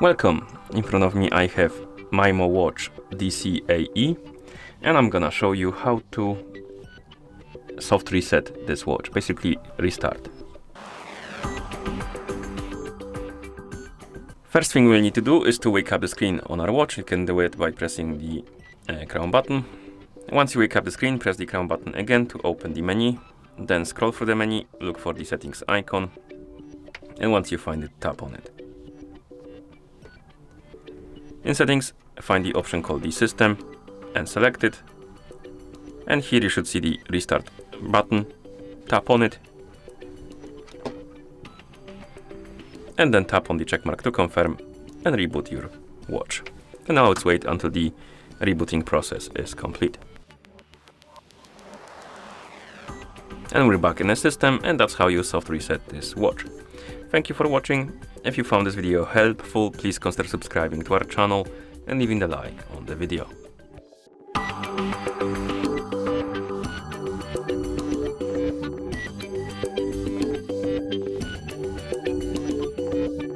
Welcome! In front of me I have Maimo watch DCAE, and I'm gonna show you how to soft reset this watch, basically restart. First thing we'll need to do is to wake up the screen on our watch. You can do it by pressing the crown button. Once you wake up the screen, press the crown button again to open the menu, then scroll through the menu, look for the settings icon, and once you find it, tap on it. In settings, find the option called the system and select it, and here you should see the restart button. Tap on it and then tap on the check mark to confirm and reboot your watch. And now let's wait until the rebooting process is complete. And we're back in the system, and that's how you soft reset this watch. Thank you for watching. If you found this video helpful, please consider subscribing to our channel and leaving a like on the video.